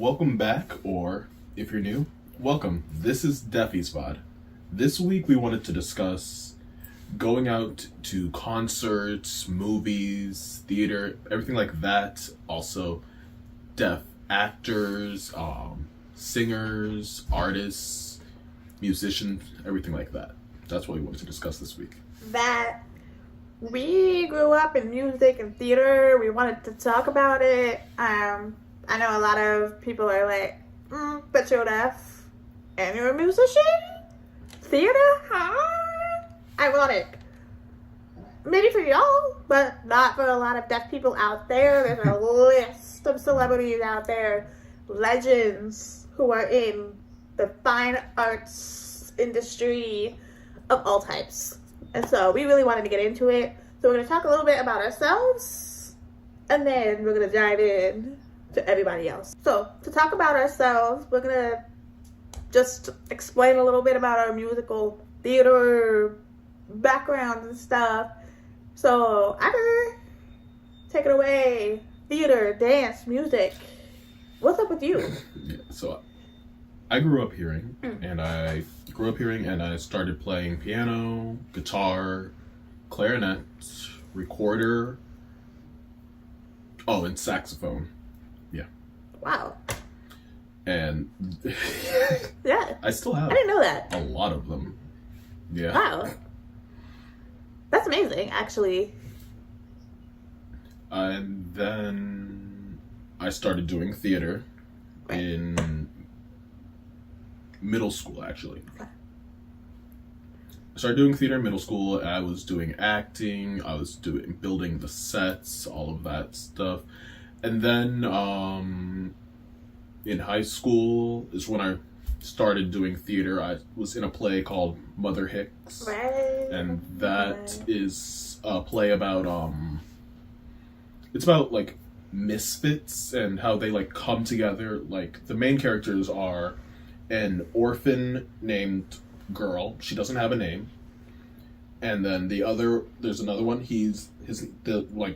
Welcome back, or if you're new, welcome. This is Deafies Vod. This week we wanted to discuss going out to concerts, movies, theater, everything like that. Also, deaf actors, singers, artists, musicians, everything like that. That's what we wanted to discuss this week. That we grew up in music and theater. We wanted to talk about it. I know a lot of people are like, but you're deaf and you're a musician? Theater? Huh? Ironic. Maybe for y'all, but not for a lot of deaf people out there. There's a list of celebrities out there, legends who are in the fine arts industry of all types. And so we really wanted to get into it. So we're going to talk a little bit about ourselves, and then we're going to dive in to everybody else. So to talk about ourselves, we're going to just explain a little bit about our musical theater background and stuff. So Agar, take it away. Theater, dance, music. What's up with you? So I grew up hearing, and I started playing piano, guitar, clarinet, recorder, and saxophone. Yeah. Wow. And yeah. I still have I didn't know that. a lot of them. Yeah. Wow. That's amazing, actually. And then I started doing theater in middle school, actually. Okay. I started doing theater in middle school. I was doing acting. I was building the sets, all of that stuff. And then in high school is when I started doing theater. I was in a play called Mother Hicks. Right. And that is a play about it's about like misfits and how they like come together. Like the main characters are an orphan named girl. She doesn't have a name. And then there's another one. The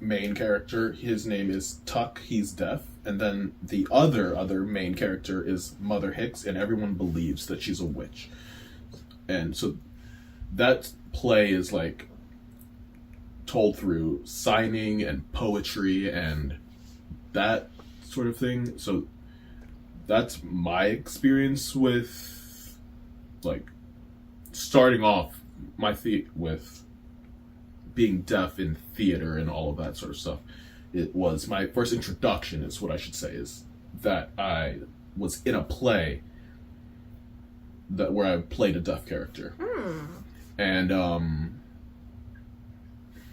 main character, his name is Tuck. He's deaf. And then the other main character is Mother Hicks, and everyone believes that she's a witch. And so that play is like told through signing and poetry and that sort of thing. So that's my experience with like starting off with being deaf in theater and all of that sort of stuff. It was my first introduction, is what I should say, is that I was in a play where I played a deaf character. And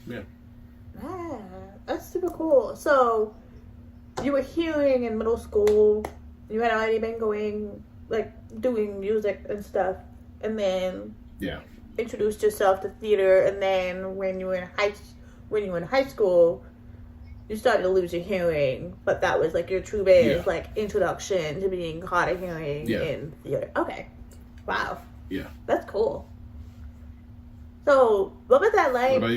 yeah. Ah, that's super cool. So you were hearing in middle school. You had already been doing music and stuff, and then introduced yourself to theater. And then when you were in high school, you started to lose your hearing. But that was like your true base, introduction to being hard of hearing in theater. Okay, wow. Yeah, that's cool. So what was that like? What about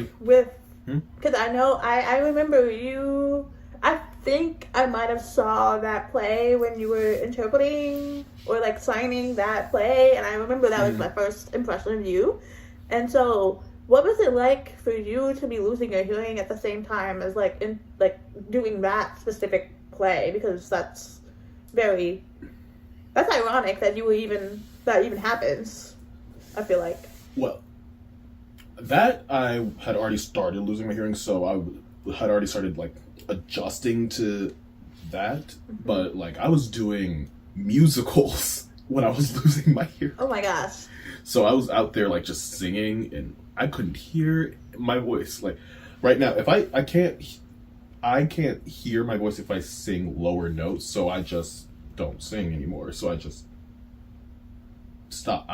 you? Because I know I remember you. I think I might have saw that play when you were interpreting or like signing that play, and I remember that was my first impression of you. And so, what was it like for you to be losing your hearing at the same time as doing that specific play? Because that's ironic that that even happens. I feel like. Well, that I had already started losing my hearing, so I had already started like adjusting to that, but like I was doing musicals when I was losing my hearing. Oh my gosh. So I was out there like just singing, and I couldn't hear my voice. Like right now, if I can't hear my voice if I sing lower notes, so I just don't sing anymore. So I just stopped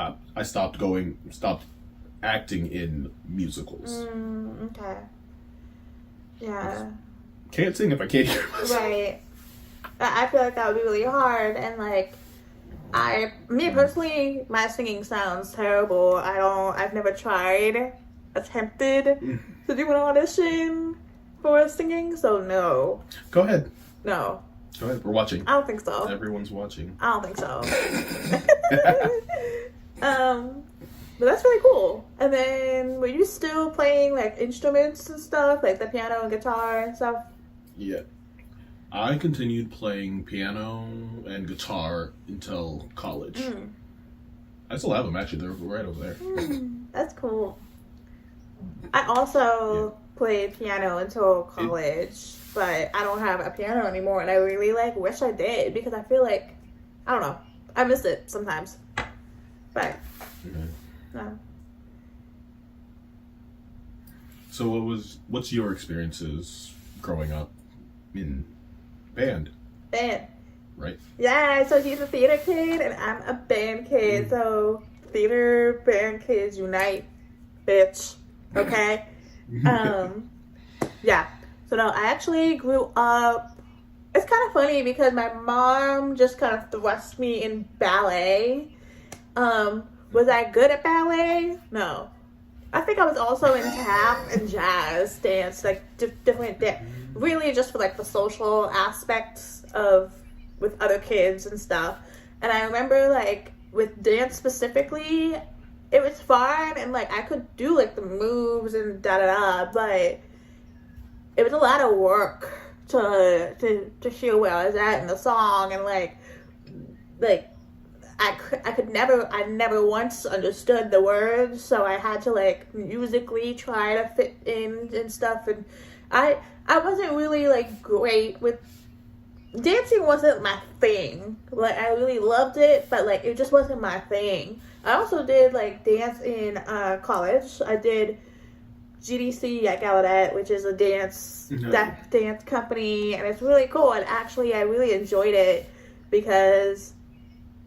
acting in musicals. Okay. Yeah. Can't sing if I can't hear myself. Right. I feel like that would be really hard, and like me personally, my singing sounds terrible. I've never attempted to do an audition for singing, so no. Go ahead. No. Go ahead. We're watching. I don't think so. Everyone's watching. I don't think so. But that's really cool. And then, were you still playing like instruments and stuff, like the piano and guitar and stuff? Yeah. I continued playing piano and guitar until college. I still have them, actually. They're right over there. That's cool. I also played piano until college, but I don't have a piano anymore, and I really wish I did, because I feel like, I don't know, I miss it sometimes. But no. So what's your experiences growing up in band? Right? Yeah, so he's a theater kid and I'm a band kid. So theater band kids unite, bitch. Okay? Yeah. So no, I actually grew up, it's kind of funny because my mom just kind of thrust me in ballet. Was I good at ballet? No. I think I was also in tap and jazz dance, like different really just for like the social aspects of with other kids and stuff. And I remember like with dance specifically, it was fun and like I could do like the moves and but it was a lot of work to hear where I was at in the song, and like I never once understood the words, so I had to like musically try to fit in and stuff, and I wasn't really like great with dancing. Wasn't my thing. Like I really loved it, but like it just wasn't my thing. I also did like dance in college. I did GDC at Gallaudet, which is a dance company, and it's really cool, and actually I really enjoyed it because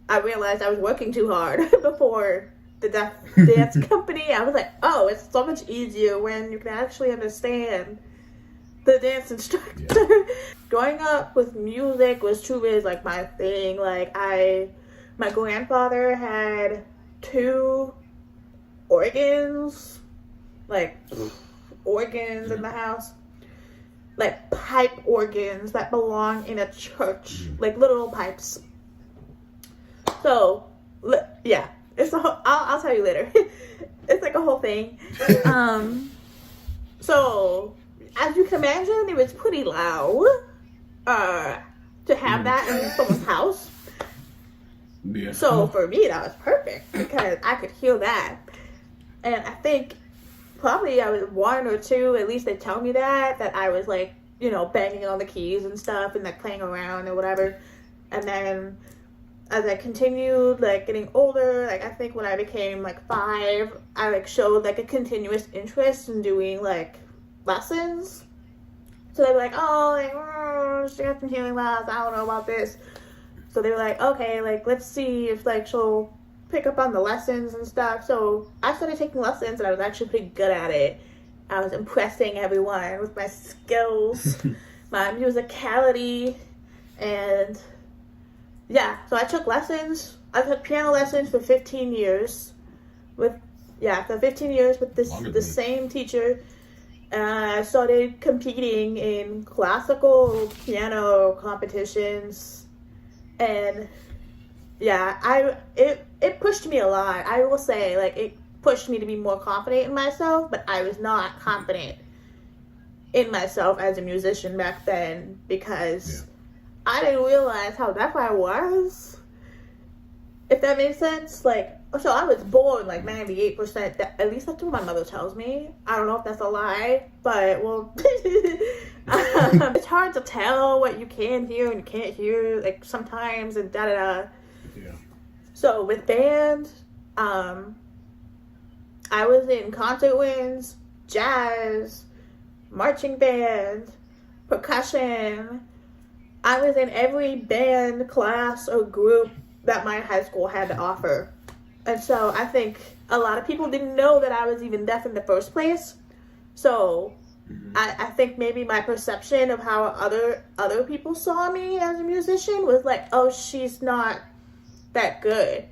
I realized I was working too hard before the dance company. I was like, oh, it's so much easier when you can actually understand the dance instructor. Yeah. Growing up with music was truly like my thing. Like my grandfather had 2 organs, like organs in the house, like pipe organs that belong in a church, like literal pipes. So, yeah, it's a whole, I'll tell you later. It's like a whole thing. So, as you can imagine, it was pretty loud to have that in someone's house. Yeah. So, for me, that was perfect because I could hear that. And I think probably I was 1 or 2, at least they tell me that I was like, banging on the keys and stuff and like playing around or whatever. And then as I continued, like, getting older, like, I think when I became, like, 5, I, like, showed, like, a continuous interest in doing, like, lessons. So they were like, oh, like, she got some healing labs, I don't know about this. So they were like, okay, like, let's see if, like, she'll pick up on the lessons and stuff. So I started taking lessons, and I was actually pretty good at it. I was impressing everyone with my skills, my musicality, and yeah, so I took lessons. I took piano lessons for 15 years. For 15 years with the same teacher. I started competing in classical piano competitions. And yeah, it pushed me a lot. I will say, like, it pushed me to be more confident in myself, but I was not confident in myself as a musician back then because I didn't realize how deaf I was, if that makes sense. Like, so I was born like 98%, at least that's what my mother tells me. I don't know if that's a lie, but well, it's hard to tell what you can hear and you can't hear, like, sometimes, and Yeah. So with band, I was in concert winds, jazz, marching band, percussion. I was in every band, class, or group that my high school had to offer. And so I think a lot of people didn't know that I was even deaf in the first place. So I think maybe my perception of how other people saw me as a musician was like, oh, she's not that good.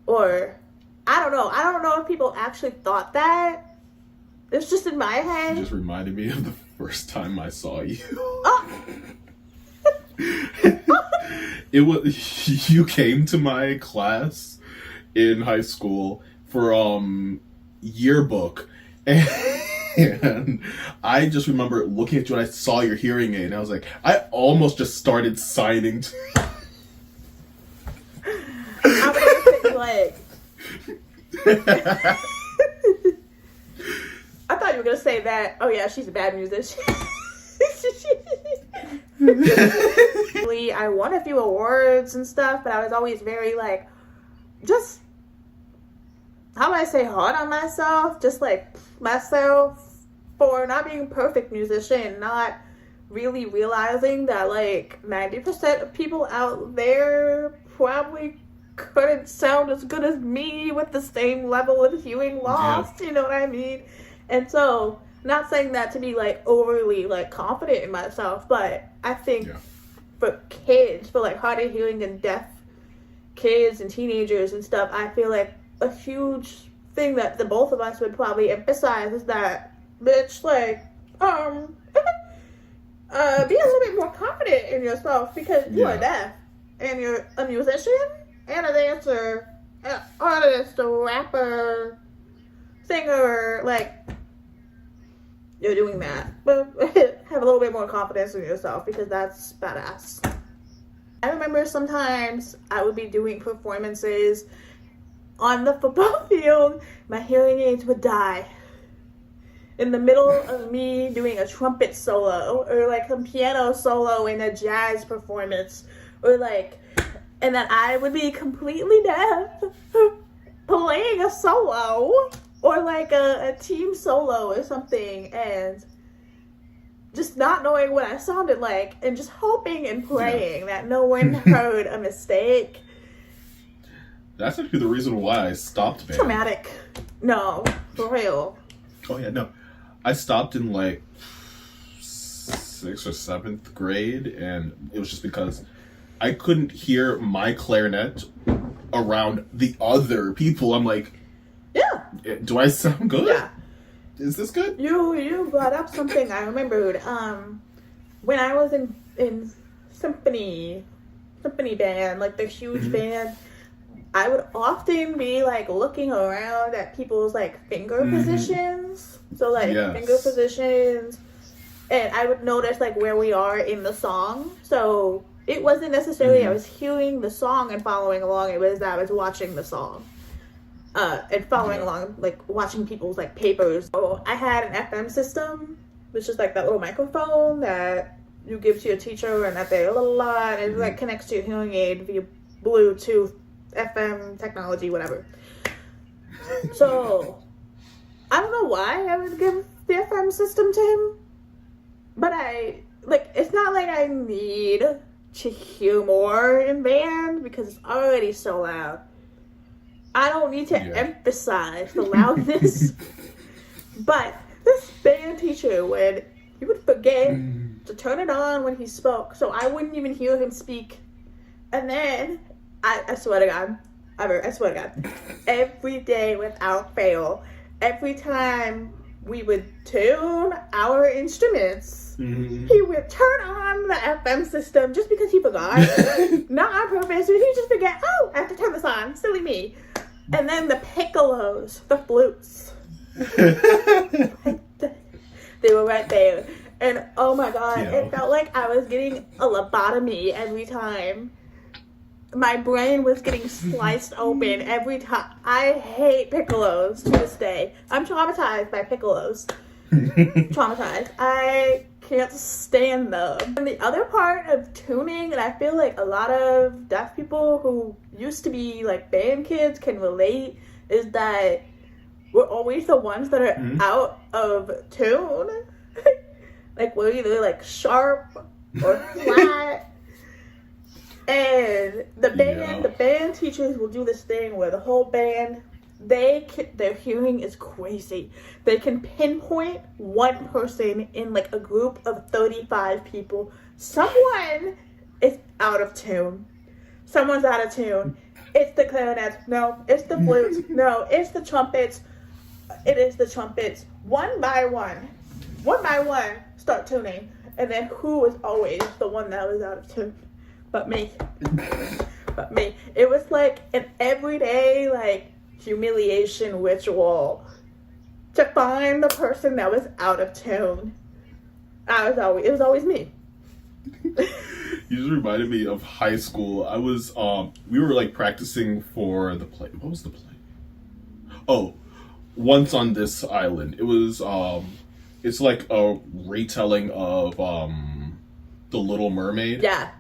Or, I don't know. I don't know if people actually thought that. It's just in my head. It just reminded me of the first time I saw you. Oh! It was you came to my class in high school for yearbook, and I just remember looking at you and I saw your hearing aid and I was like, I almost just started signing to I'm gonna like I thought you were gonna say that, oh yeah, she's a bad musician. I won a few awards and stuff, but I was always very like, just, how do I say, hard on myself, just like myself for not being a perfect musician, not really realizing that like 90% of people out there probably couldn't sound as good as me with the same level of hearing loss, you know what I mean? And so, not saying that to be like overly like confident in myself, but I think for kids, for like hard of hearing and deaf kids and teenagers and stuff, I feel like a huge thing that the both of us would probably emphasize is that, bitch, like, be a little bit more confident in yourself, because you are deaf and you're a musician and a dancer, an artist, a rapper, singer, like, you're doing that. But have a little bit more confidence in yourself, because that's badass. I remember sometimes I would be doing performances on the football field, my hearing aids would die in the middle of me doing a trumpet solo or like a piano solo in a jazz performance, or like, and then I would be completely deaf playing a solo or like a team solo or something, and just not knowing what I sounded like and just hoping and praying that no one heard a mistake. That's actually the reason why I stopped band. Traumatic. No, for real. Oh yeah, no. I stopped in like 6th or 7th grade, and it was just because I couldn't hear my clarinet around the other people. I'm like, do I sound good? Yeah. Is this good? You brought up something I remembered. When I was in symphony band, like the huge band, I would often be like looking around at people's like finger positions. So like finger positions, and I would notice like where we are in the song. So it wasn't necessarily I was hearing the song and following along. It was that I was watching the song. And following along, like watching people's like papers. So I had an FM system, which is like that little microphone that you give to your teacher, and that they and it like connects to your hearing aid via Bluetooth, FM technology, whatever. So I don't know why I would give the FM system to him, but it's not like I need to hear more in band because it's already so loud. I don't need to emphasize the loudness, but this band teacher he would forget to turn it on when he spoke, so I wouldn't even hear him speak. And then, I swear to God, every day without fail, every time we would tune our instruments, he would turn on the FM system just because he forgot. Not on purpose, but he would just forget, oh, I have to turn this on, silly me. And then the piccolos, the flutes, they were right there. And oh my God, it felt like I was getting a lobotomy every time. My brain was getting sliced open every time. I hate piccolos to this day. I'm traumatized by piccolos. Traumatized. I can't stand them. And the other part of tuning, and I feel like a lot of deaf people who used to be like band kids can relate, is that we're always the ones that are out of tune. Like we're either like sharp or flat. And the band teachers will do this thing where the whole band, their hearing is crazy. They can pinpoint one person in like a group of 35 people. Someone is out of tune. Someone's out of tune. It's the clarinets. No, it's the flutes. No, it's the trumpets. It is the trumpets. One by one, start tuning. And then who is always the one that was out of tune? but me. But me. It was like an everyday, like, humiliation ritual to find the person that was out of tune. It was always me. You just reminded me of high school. I was we were like practicing for the play. What was the play? Oh, Once on This Island. It was it's like a retelling of The Little Mermaid. Yeah.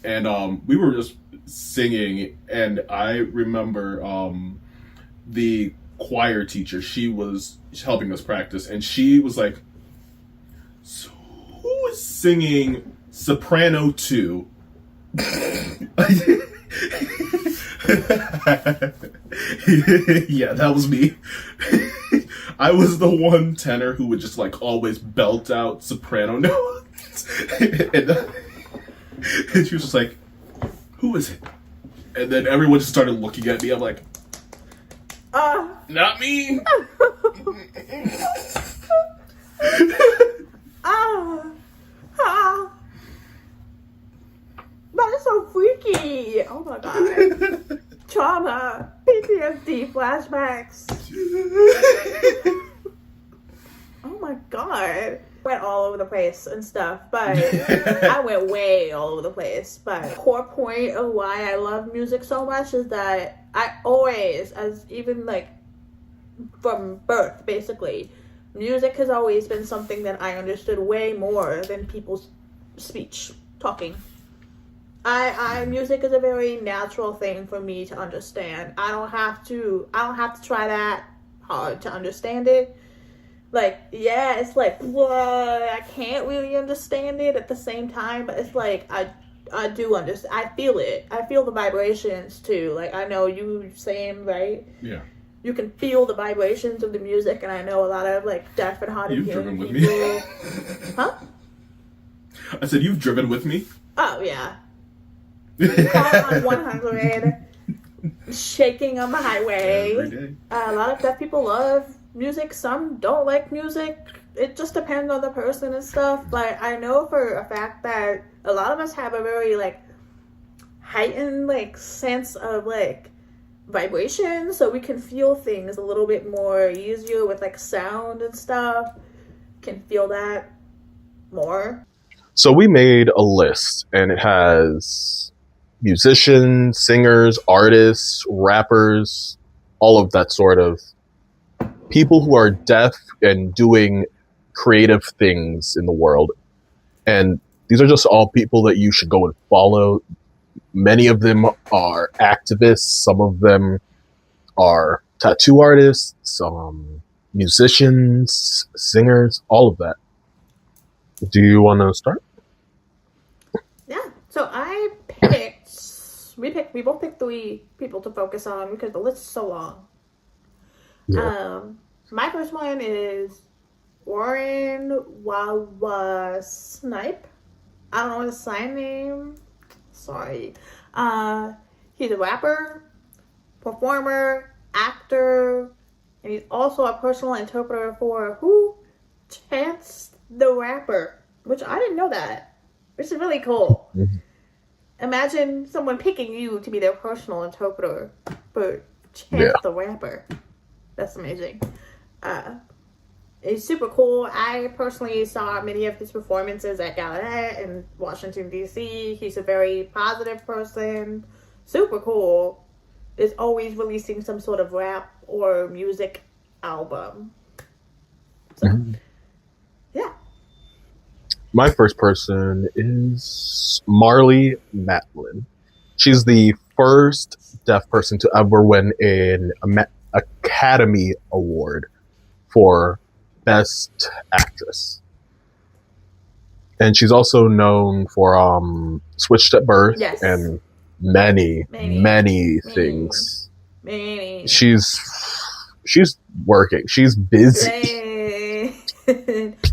And we were just singing, and I remember the choir teacher, she was helping us practice, and she was like, "So who is singing Soprano 2?" Yeah, that was me. I was the one tenor who would just like always belt out soprano notes. And she was just like, "Who is it?" And then everyone just started looking at me. I'm like, not me. That is so freaky. Oh my god. Trauma. PTSD flashbacks. Oh my god. Went all over the place and stuff, but I went way all over the place. But the core point of why I love music so much is that I always, as even like from birth basically, music has always been something that I understood way more than people's speech, talking. Music is a very natural thing for me to understand. I don't have to try that hard to understand it. Like, yeah, it's like, whoa, I can't really understand it at the same time, but it's like, I do understand. I feel it. I feel the vibrations too. Like, I know you same, right? Yeah. You can feel the vibrations of the music, and I know a lot of like deaf and hard of hearing You've driven with me. Huh? I said, "You've driven with me?" Oh yeah. Car on 100, shaking on the highway. Every day. A lot of deaf people love music. Some don't like music. It just depends on the person and stuff. But I know for a fact that a lot of us have a very like heightened like sense of like vibration, so we can feel things a little bit more easier with like sound and stuff. Can feel that more. So we made a list, and it has musicians, singers, artists, rappers, all of that sort of people who are deaf and doing creative things in the world. And these are just all people that you should go and follow. Many of them are activists. Some of them are tattoo artists, musicians, singers, all of that. Do you want to start? Yeah. So we both picked 3 people to focus on because the list is so long. Yeah. My first one is Warren Wawa Snipe. I don't know his sign name. Sorry. He's a rapper, performer, actor, and he's also a personal interpreter for who? Chance the Rapper, which I didn't know that. Which is really cool. Mm-hmm. Imagine someone picking you to be their personal interpreter for Chance the Rapper. That's amazing. It's super cool. I personally saw many of his performances at Gallaudet in Washington, D.C. He's a very positive person. Super cool. Is always releasing some sort of rap or music album. So, yeah. My first person is Marley Matlin. She's the first deaf person to ever win an Academy Award for Best Actress. And she's also known for Switched at Birth and many things. Many. She's working. She's busy.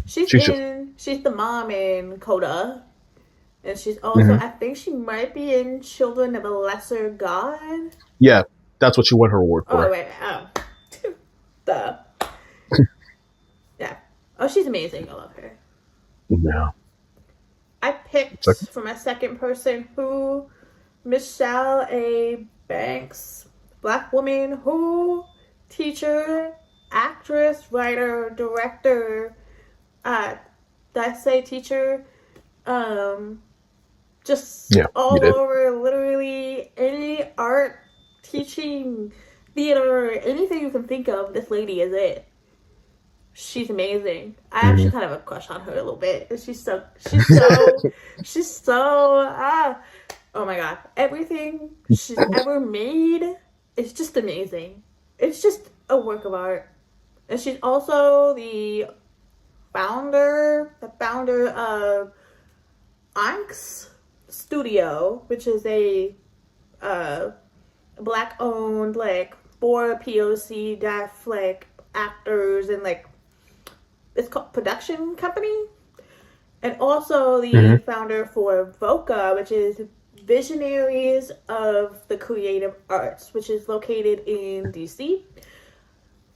She's the mom in Coda. And she's also, I think she might be in Children of a Lesser God. Yeah, that's what she won her award for. Oh, wait. Oh. Duh. Yeah. Oh, she's amazing. I love her. Yeah. I picked for my second person who Michelle A. Banks, Black woman who teacher, actress, writer, director, did I say teacher? Just all over, literally any art, teaching, theater, anything you can think of, this lady is it. She's amazing. I actually kind of have a crush on her a little bit. She's so, oh my god. Everything she's ever made is just amazing. It's just a work of art. And she's also the founder of Anx Studio, which is a black owned, like, for POC deaf, like, actors and, like, it's called production company. And also the founder for VOCA, which is Visionaries of the Creative Arts, which is located in DC.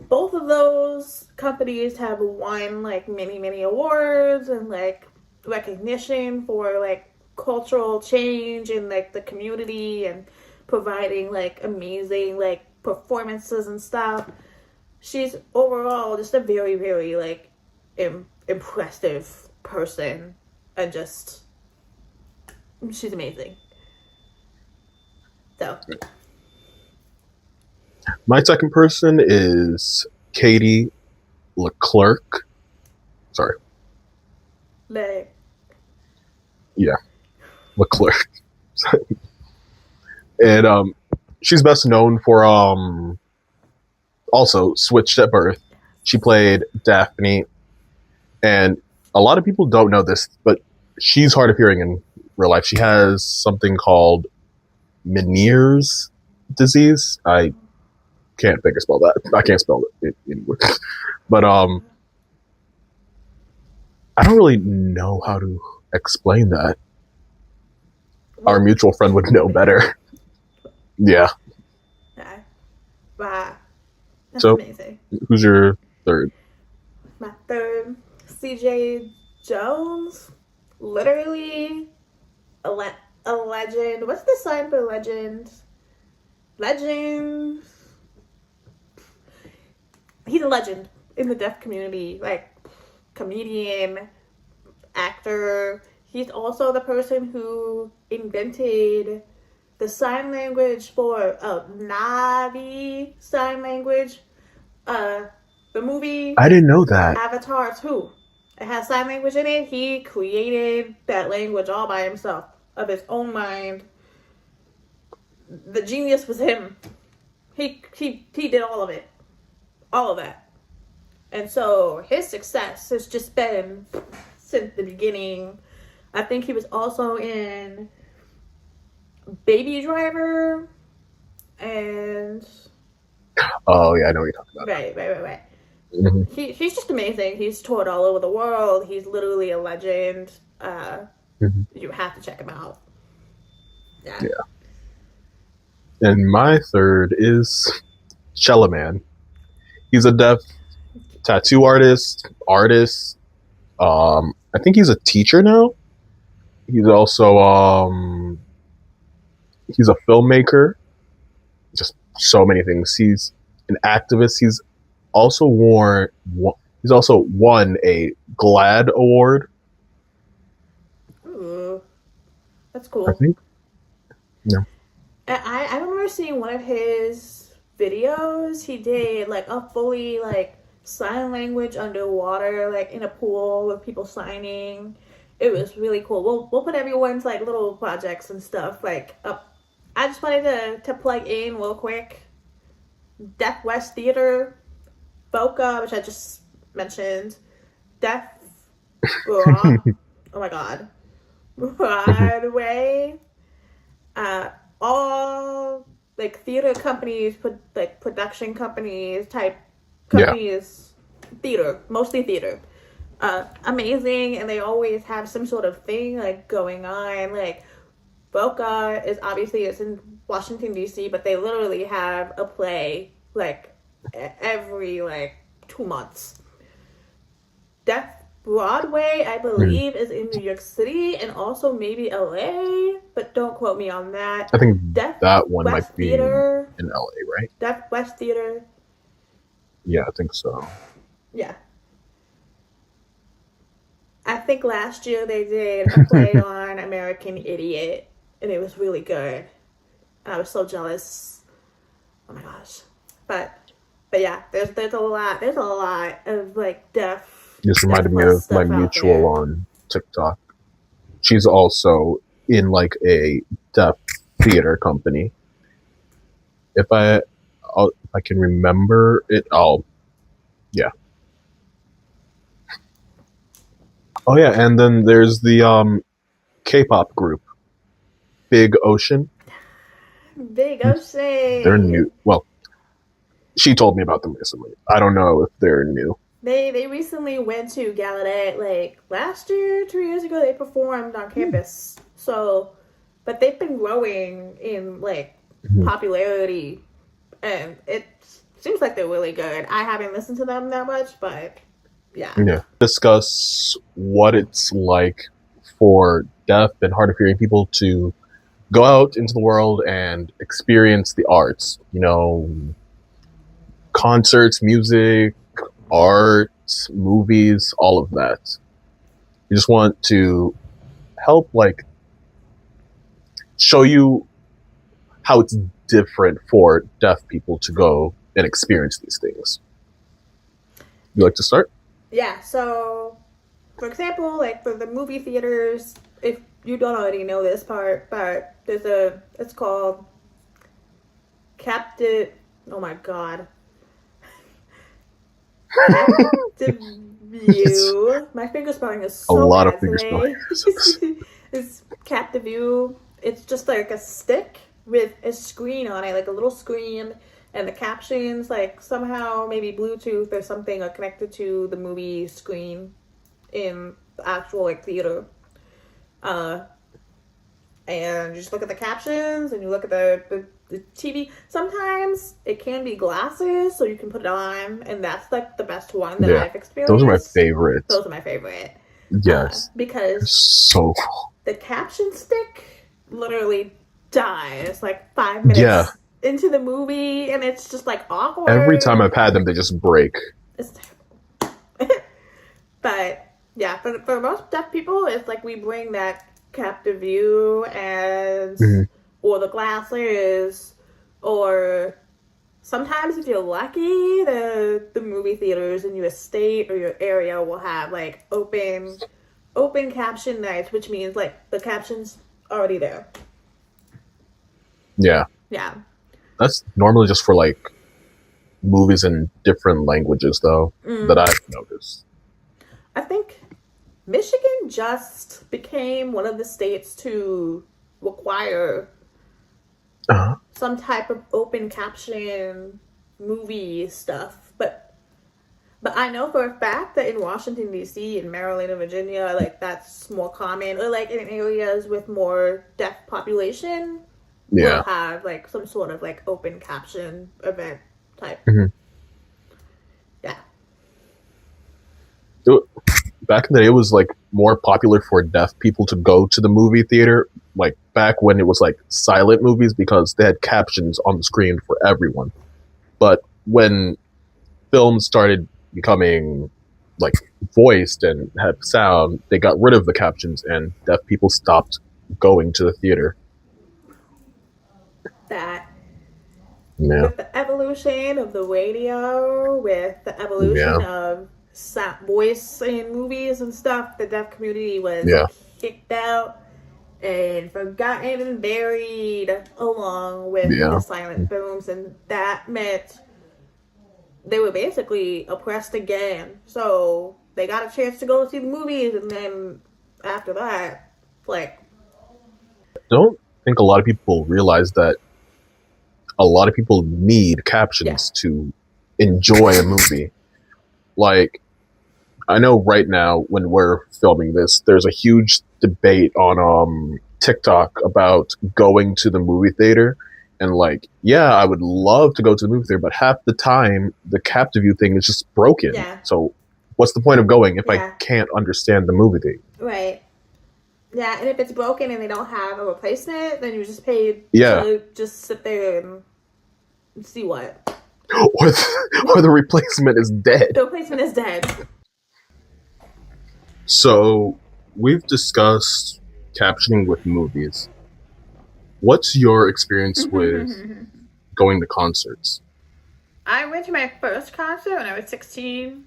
Both of those companies have won, like, many awards and, like, recognition for, like, cultural change in, like, the community and providing, like, amazing, like, performances and stuff. She's overall just a very, very, like, impressive person, and just she's amazing. So my second person is Katie Leclerc. Sorry. Leclerc. And she's best known for also Switched at Birth. She played Daphne, and a lot of people don't know this, but she's hard of hearing in real life. She has something called Meniere's disease. I can't figure spell that. I can't spell it anywhere. But I don't really know how to explain that. Our mutual friend would know better. Yeah. Wow. That's so amazing. Who's your third? My third, CJ Jones. Literally a legend. What's the sign for legend? Legend. He's a legend in the deaf community. Like, comedian, actor. He's also the person who invented the sign language for Navi sign language. The movie, I didn't know that. Avatar 2. It has sign language in it. He created that language all by himself, of his own mind. The genius was him. He did all of it. All of that. And so his success has just been since the beginning. I think he was also in Baby Driver and... Oh, yeah, I know what you're talking about. Right. Mm-hmm. He's just amazing. He's toured all over the world. He's literally a legend. You have to check him out. Yeah. And my third is Chellaman. He's a deaf tattoo artist. I think he's a teacher now. He's also he's a filmmaker. Just so many things. He's an activist. He's also won a GLAAD award. Ooh, that's cool. I think. Yeah. I remember seeing one of his videos. He did like a fully like sign language underwater, like in a pool with people signing. It was really cool. We'll put everyone's like little projects and stuff like up. I just wanted to plug in real quick. Deaf West Theater, VOCA, which I just mentioned. Deaf Oh my god. Broadway. All like theater companies, like production companies, type companies, theater, mostly theater. Amazing, and they always have some sort of thing like going on. Like VOCA is obviously it's in Washington DC, but they literally have a play like every like 2 months. Deaf Broadway, I believe, is in New York City and also maybe LA, but don't quote me on that. I think Deaf that one West might be Theater. in LA, right? Deaf West Theater. Yeah, I think so. Yeah. I think last year they did a play on American Idiot, and it was really good. I was so jealous. Oh my gosh. But yeah, there's a lot of like deaf. This reminded me of my mutual on TikTok. She's also in like a deaf theater company. If I can remember it, yeah. Oh yeah, and then there's the K-pop group, Big Ocean. Big Ocean. They're new. Well, she told me about them recently. I don't know if they're new. They recently went to Gallaudet like last year, 2 years ago. They performed on campus. So, but they've been growing in like popularity, and it seems like they're really good. I haven't listened to them that much, but yeah. Discuss what it's like for deaf and hard of hearing people to go out into the world and experience the arts. You know, concerts, music, art, movies, all of that. You just want to help, like, show you how it's different for deaf people to go and experience these things. You like to start? Yeah, so, for example, like, for the movie theaters, if you don't already know this part, but it's called Captive, oh my god. Captive View. My finger spelling is so a lot bad of finger today. spelling. It's Captive View. It's just like a stick with a screen on it, like a little screen, and the captions, like somehow maybe Bluetooth or something are connected to the movie screen in the actual like theater. And you just look at the captions and you look at the TV. Sometimes it can be glasses, so you can put it on, and that's like the best one that I've experienced. Those are my favorite. Those are my favorite. Yes. Because so cool. The caption stick literally dies like 5 minutes into the movie, and it's just like awkward. Every time I've had them, they just break. It's terrible. But yeah, for most deaf people, it's like we bring that Captive View and or the glasses, or sometimes if you're lucky, the movie theaters in your state or your area will have like open caption nights, which means like the captions already there. Yeah. That's normally just for like movies in different languages, though, that I've noticed. I think Michigan just became one of the states to require some type of open caption movie stuff, but I know for a fact that in Washington D.C. and Maryland and Virginia, like that's more common, or like in areas with more deaf population, will have like some sort of like open caption event type. Yeah. Back in the day, it was like more popular for deaf people to go to the movie theater, like back when it was like silent movies, because they had captions on the screen for everyone. But when films started becoming like voiced and had sound, they got rid of the captions and deaf people stopped going to the theater. With the evolution of the radio, with the evolution of voice in movies and stuff, the deaf community was kicked out and forgotten and buried along with the silent films, and that meant they were basically oppressed again. So they got a chance to go see the movies, and then after that, like, I don't think a lot of people realize that a lot of people need captions to enjoy a movie. Like, I know right now when we're filming this, there's a huge debate on TikTok about going to the movie theater. And like, I would love to go to the movie theater, but half the time the Captive View thing is just broken. So what's the point of going if I Yeah. can't understand the movie theme? Right. Yeah, and if it's broken and they don't have a replacement, then you just paid Yeah. to just sit there and see what. Or the replacement is dead. The replacement is dead. So, we've discussed captioning with movies. What's your experience with going to concerts? I went to my first concert when I was 16.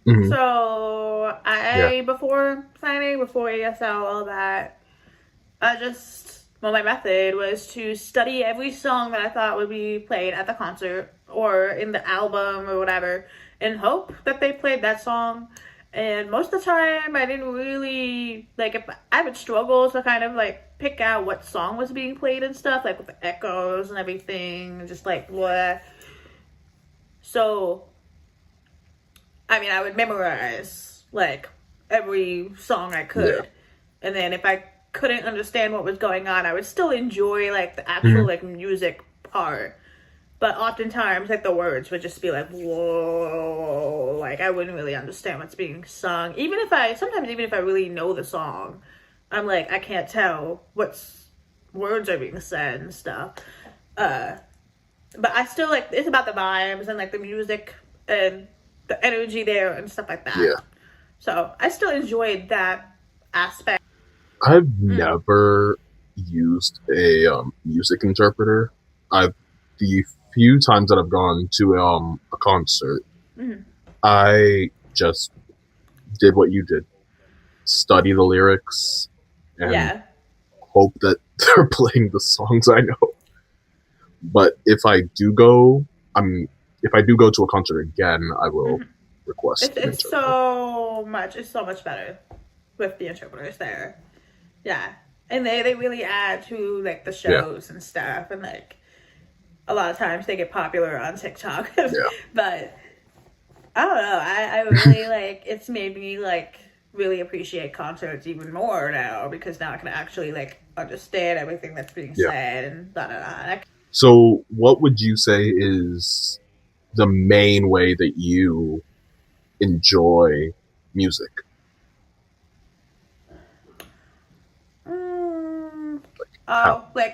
Mhm. So, before signing, before ASL, all that, my method was to study every song that I thought would be played at the concert or in the album or whatever and hope that they played that song. And most of the time, I didn't really, if I would struggle to kind of, pick out what song was being played and stuff, with the echoes and everything, and just, blah. So, I would memorize, every song I could. Yeah. And then if I couldn't understand what was going on, I would still enjoy, the actual, music part. But oftentimes, the words would just be whoa, I wouldn't really understand what's being sung. Even if I really know the song, I'm I can't tell what words are being said and stuff. But I still, it's about the vibes and, the music and the energy there and stuff like that. Yeah. So, I still enjoyed that aspect. I've never used a music interpreter. The few times that I've gone to a concert, I just did what you did. Study the lyrics and hope that they're playing the songs I know. But if I do go to a concert again, I will request an It's interpreter. so much better with the interpreters there. Yeah. And they really add to the shows and stuff, and a lot of times they get popular on TikTok. But I don't know, I really it's made me really appreciate concerts even more now, because now I can actually understand everything that's being said and da da da. So what would you say is the main way that you enjoy music?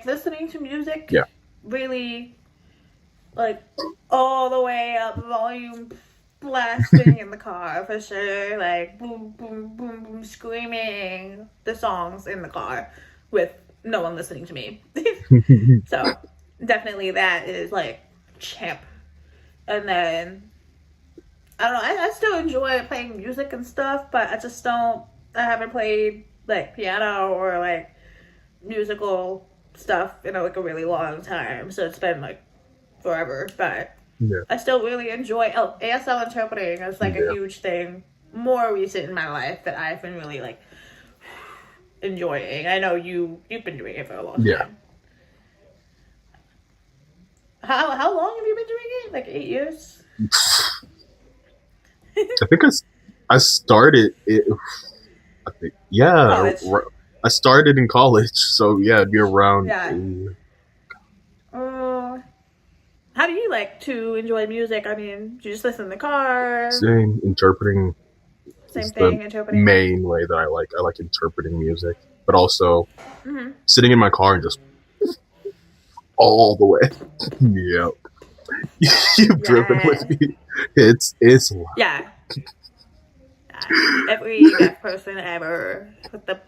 Listening to music. Yeah. Really, all the way up, volume blasting in the car for sure. Boom, boom, boom, boom, screaming the songs in the car with no one listening to me. So definitely that is champ. And then I don't know, I still enjoy playing music and stuff, but I haven't played piano or musical stuff in a really long time, so it's been forever. But I still really enjoy ASL interpreting. It's a huge thing, more recent in my life, that I've been really enjoying. I know you've been doing it for a long time. How long have you been doing it? 8 years? I think I started it. I think I started in college, so it'd be around. How do you like to enjoy music? Do you just listen in the car? Same, interpreting. Same thing, interpreting. Main way that I like interpreting music, but also sitting in my car and just all the way. You've driven with me. It's loud. Yeah. Every deaf person ever with the.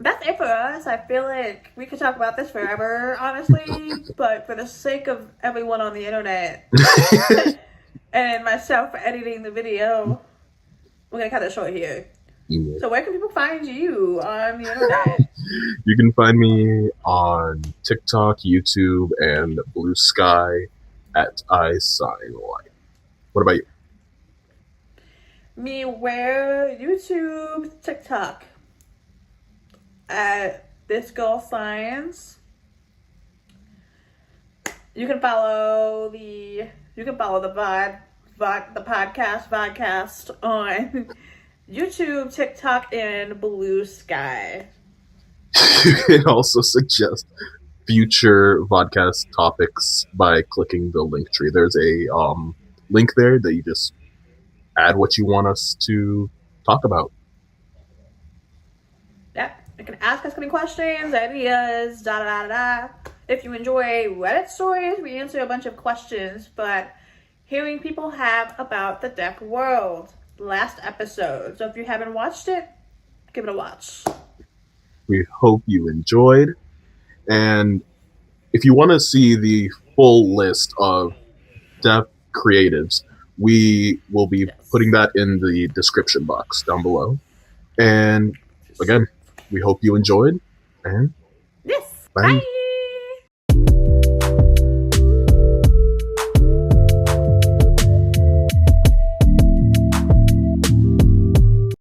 That's it for us. I feel like we could talk about this forever, honestly, but for the sake of everyone on the internet and myself editing the video, we're gonna cut it short here. So where can people find you on the internet? You can find me on TikTok, YouTube, and Blue Sky at iSignLight. What about you? Me, where? YouTube, TikTok. At This Girl Science. You can follow the podcast on YouTube, TikTok, and Blue Sky. You can also suggest future vodcast topics by clicking the link tree. There's a link there that you just add what you want us to talk about. Yeah, you can ask us any questions, ideas, da da da da. If you enjoy Reddit stories, we answer a bunch of questions, but hearing people have about the deaf world. Last episode. So if you haven't watched it, give it a watch. We hope you enjoyed. And if you want to see the full list of deaf creatives, we will be putting that in the description box down below. And again, we hope you enjoyed. And Yes. bye. Bye.